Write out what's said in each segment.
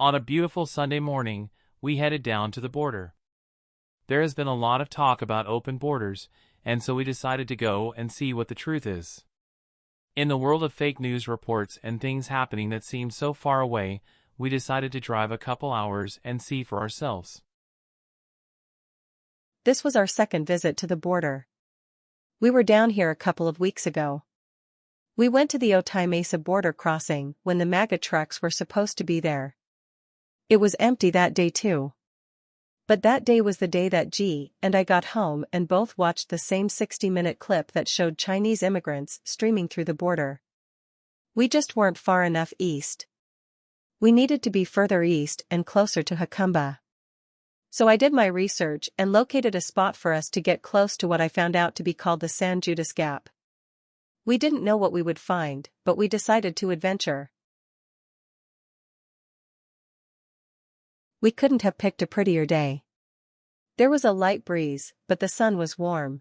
On a beautiful Sunday morning, we headed down to the border. There has been a lot of talk about open borders, and so we decided to go and see what the truth is. In the world of fake news reports and things happening that seem so far away, we decided to drive a couple hours and see for ourselves. This was our second visit to the border. We were down here a couple of weeks ago. We went to the Otay Mesa border crossing when the MAGA trucks were supposed to be there. It was empty that day too. But that day was the day that G and I got home and both watched the same 60-minute clip that showed Chinese immigrants streaming through the border. We just weren't far enough east. We needed to be further east and closer to Jacumba. So I did my research and located a spot for us to get close to what I found out to be called the San Judas Gap. We didn't know what we would find, but we decided to adventure. We couldn't have picked a prettier day. There was a light breeze, but the sun was warm.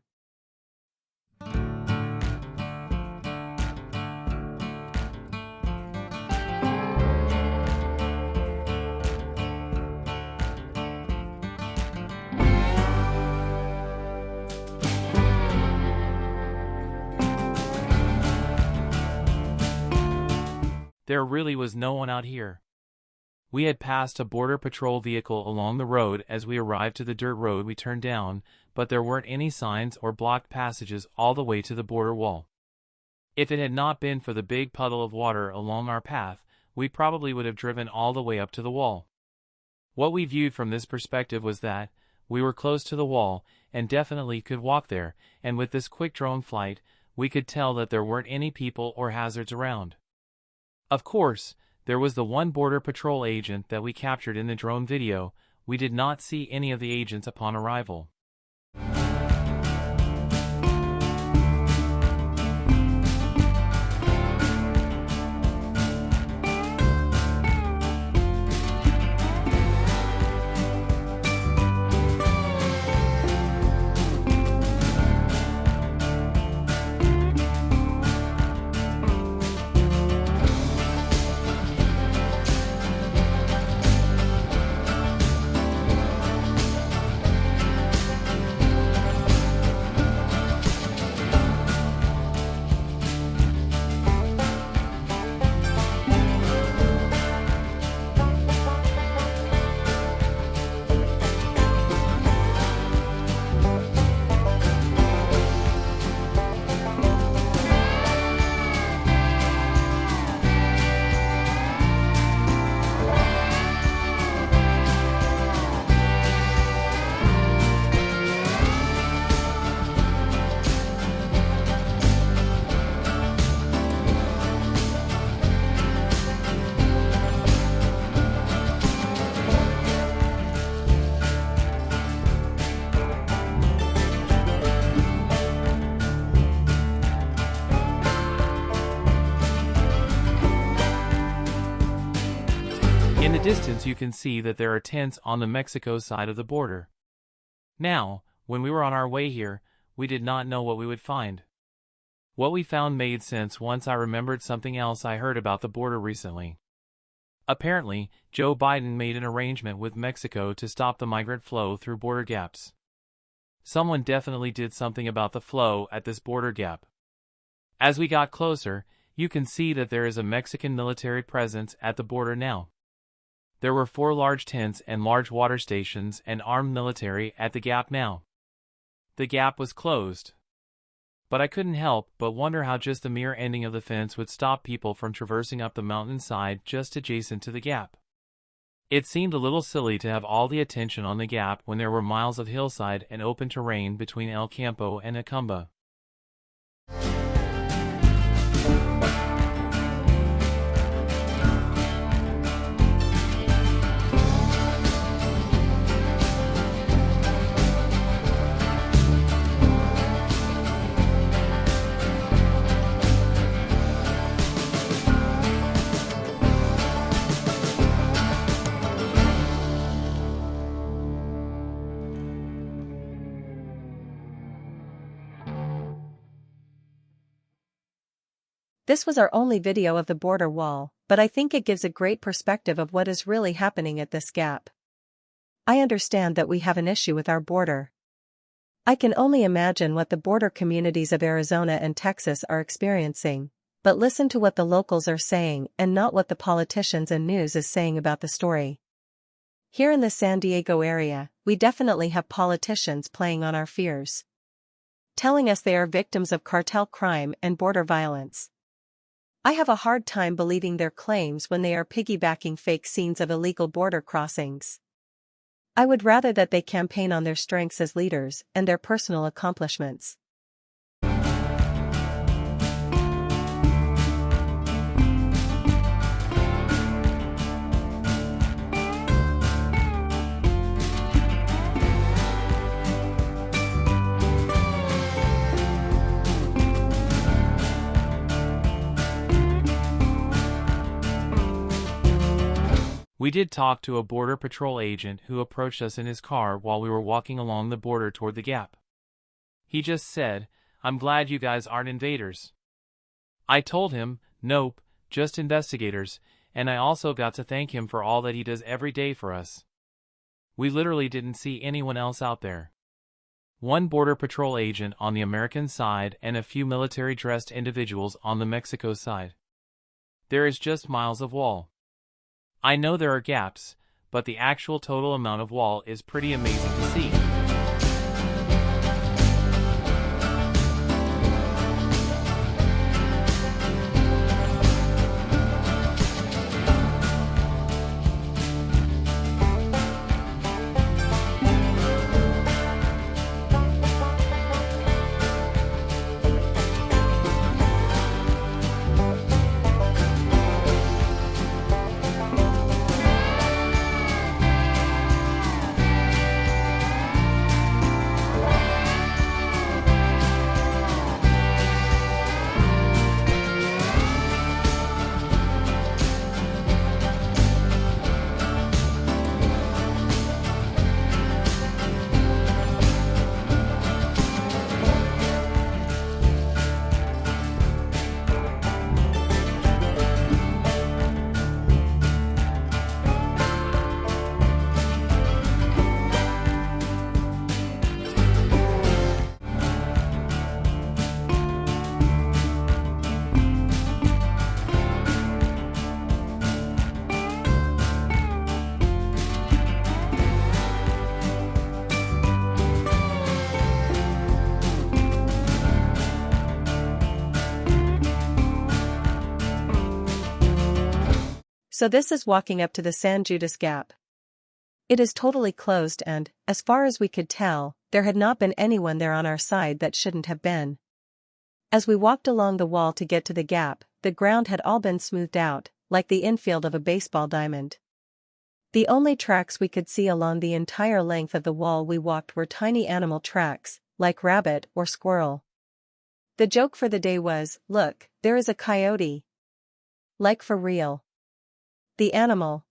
There really was no one out here. We had passed a border patrol vehicle along the road as we arrived to the dirt road we turned down, but there weren't any signs or blocked passages all the way to the border wall. If it had not been for the big puddle of water along our path, we probably would have driven all the way up to the wall. What we viewed from this perspective was that we were close to the wall and definitely could walk there, and with this quick drone flight, we could tell that there weren't any people or hazards around. Of course, there was the one border patrol agent that we captured in the drone video. We did not see any of the agents upon arrival. In the distance you can see that there are tents on the Mexico side of the border. Now, when we were on our way here, we did not know what we would find. What we found made sense once I remembered something else I heard about the border recently. Apparently, Joe Biden made an arrangement with Mexico to stop the migrant flow through border gaps. Someone definitely did something about the flow at this border gap. As we got closer, you can see that there is a Mexican military presence at the border now. There were 4 large tents and large water stations and armed military at the gap now. The gap was closed. But I couldn't help but wonder how just the mere ending of the fence would stop people from traversing up the mountainside just adjacent to the gap. It seemed a little silly to have all the attention on the gap when there were miles of hillside and open terrain between El Campo and Jacumba. This was our only video of the border wall, but I think it gives a great perspective of what is really happening at this gap. I understand that we have an issue with our border. I can only imagine what the border communities of Arizona and Texas are experiencing, but listen to what the locals are saying and not what the politicians and news is saying about the story. Here in the San Diego area, we definitely have politicians playing on our fears, telling us they are victims of cartel crime and border violence. I have a hard time believing their claims when they are piggybacking fake scenes of illegal border crossings. I would rather that they campaign on their strengths as leaders and their personal accomplishments. We did talk to a Border Patrol agent who approached us in his car while we were walking along the border toward the gap. He just said, "I'm glad you guys aren't invaders." I told him, "Nope, just investigators," and I also got to thank him for all that he does every day for us. We literally didn't see anyone else out there. One Border Patrol agent on the American side and a few military-dressed individuals on the Mexico side. There is just miles of wall. I know there are gaps, but the actual total amount of wall is pretty amazing to see. So this is walking up to the San Judas Gap. It is totally closed and, as far as we could tell, there had not been anyone there on our side that shouldn't have been. As we walked along the wall to get to the gap, the ground had all been smoothed out, like the infield of a baseball diamond. The only tracks we could see along the entire length of the wall we walked were tiny animal tracks, like rabbit or squirrel. The joke for the day was, "Look, there is a coyote." Like for real. The animal.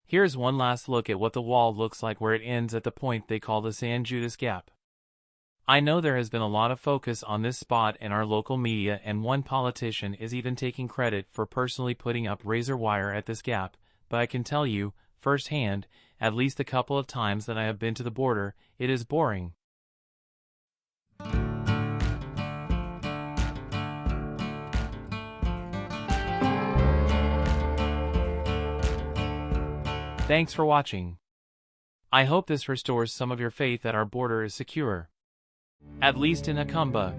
Here's one last look at what the wall looks like where it ends at the point they call the San Judas Gap. I know there has been a lot of focus on this spot in our local media, and one politician is even taking credit for personally putting up razor wire at this gap, but I can tell you, firsthand, at least a couple of times that I have been to the border, it is boring. Thanks for watching. I hope this restores some of your faith that our border is secure. At least in Acumba.